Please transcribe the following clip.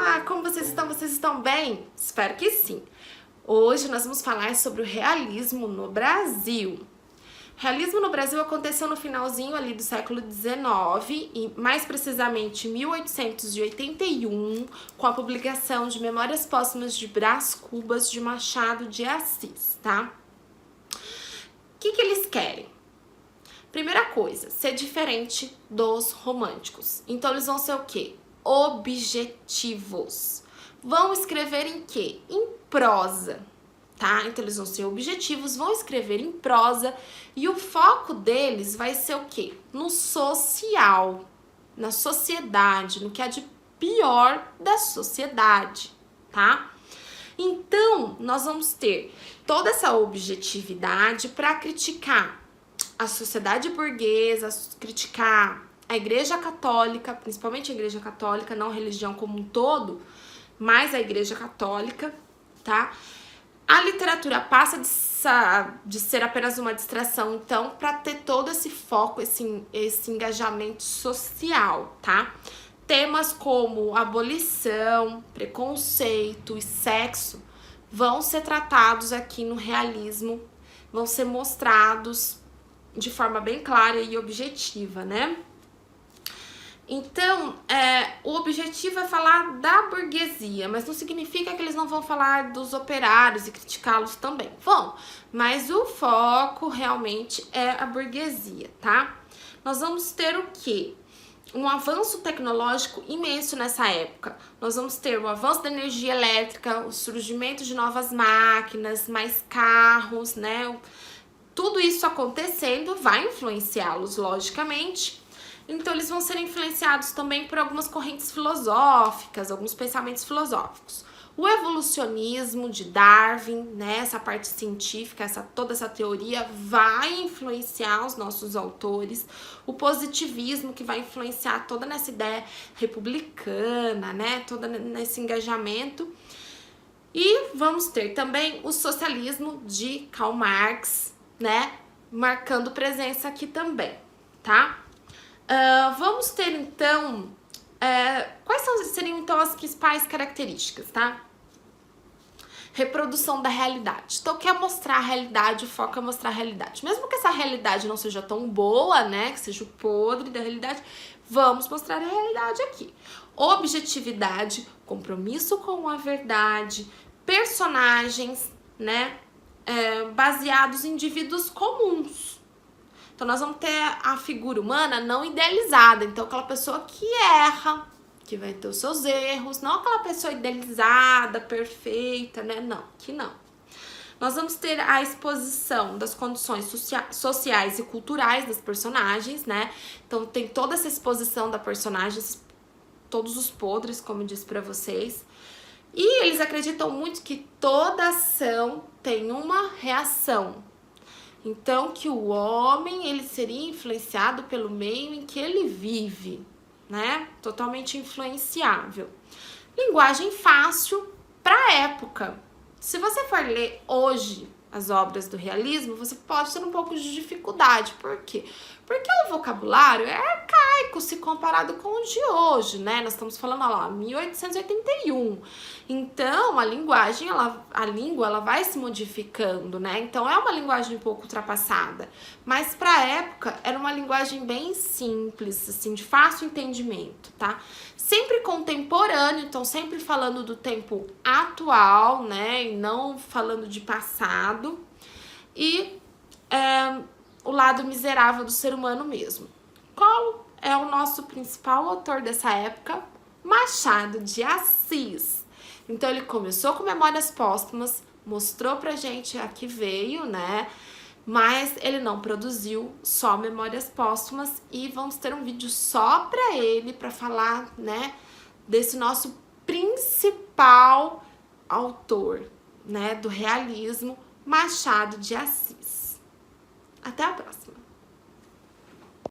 Olá, como vocês estão? Vocês estão bem? Espero que sim. Hoje nós vamos falar sobre o realismo no Brasil. O realismo no Brasil aconteceu no finalzinho ali do século XIX, e mais precisamente em 1881, com a publicação de Memórias Póstumas de Brás Cubas de Machado de Assis, tá? O que eles querem? Primeira coisa, ser diferente dos românticos. Então eles vão ser o quê? Objetivos. Vão escrever em quê? Em prosa, tá? Então eles vão ser objetivos, vão escrever em prosa e o foco deles vai ser o quê? No social, na sociedade, no que há de pior da sociedade, tá? Então, nós vamos ter toda essa objetividade para criticar a sociedade burguesa, criticar a Igreja Católica, principalmente a Igreja Católica, não a religião como um todo, mas a Igreja Católica, tá? A literatura passa de ser apenas uma distração, então, para ter todo esse foco, esse engajamento social, tá? Temas como abolição, preconceito e sexo vão ser tratados aqui no realismo, vão ser mostrados de forma bem clara e objetiva, né? Então, o objetivo é falar da burguesia, mas não significa que eles não vão falar dos operários e criticá-los também. Vão, mas o foco realmente é a burguesia, tá? Nós vamos ter o quê? Um avanço tecnológico imenso nessa época. Nós vamos ter o avanço da energia elétrica, o surgimento de novas máquinas, mais carros, né? Tudo isso acontecendo vai influenciá-los, logicamente. Então, eles vão ser influenciados também por algumas correntes filosóficas, alguns pensamentos filosóficos. O evolucionismo de Darwin, né, essa parte científica, toda essa teoria vai influenciar os nossos autores. O positivismo, que vai influenciar toda nessa ideia republicana, né, todo nesse engajamento. E vamos ter também o socialismo de Karl Marx, né, marcando presença aqui também, tá? Vamos ter então, quais seriam então as principais características, tá? Reprodução da realidade. Então, quer mostrar a realidade, o foco é mostrar a realidade. Mesmo que essa realidade não seja tão boa, né, que seja o podre da realidade, vamos mostrar a realidade aqui. Objetividade, compromisso com a verdade, personagens, né, baseados em indivíduos comuns. Então, nós vamos ter a figura humana não idealizada. Então, aquela pessoa que erra, que vai ter os seus erros. Não aquela pessoa idealizada, perfeita, né? Não, que não. Nós vamos ter a exposição das condições sociais e culturais das personagens, né? Então, tem toda essa exposição da personagens, todos os podres, como eu disse pra vocês. E eles acreditam muito que toda ação tem uma reação. Então, que o homem, ele seria influenciado pelo meio em que ele vive, né? Totalmente influenciável. Linguagem fácil para a época. Se você for ler hoje as obras do realismo, você pode ter um pouco de dificuldade. Por quê? Porque o vocabulário é arcaico se comparado com o de hoje, né? Nós estamos falando lá, 1881. Então, a linguagem, a língua, ela vai se modificando, né? Então, é uma linguagem um pouco ultrapassada. Mas, para a época, era uma linguagem bem simples, assim, de fácil entendimento, tá? Sempre contemporâneo, então sempre falando do tempo atual, né? E não falando de passado. E o lado miserável do ser humano mesmo. Qual é o nosso principal autor dessa época? Machado de Assis. Então, ele começou com Memórias Póstumas, mostrou pra gente a que veio, né? Mas ele não produziu só Memórias Póstumas e vamos ter um vídeo só pra ele, pra falar, né, desse nosso principal autor, né, do realismo, Machado de Assis. Até a próxima!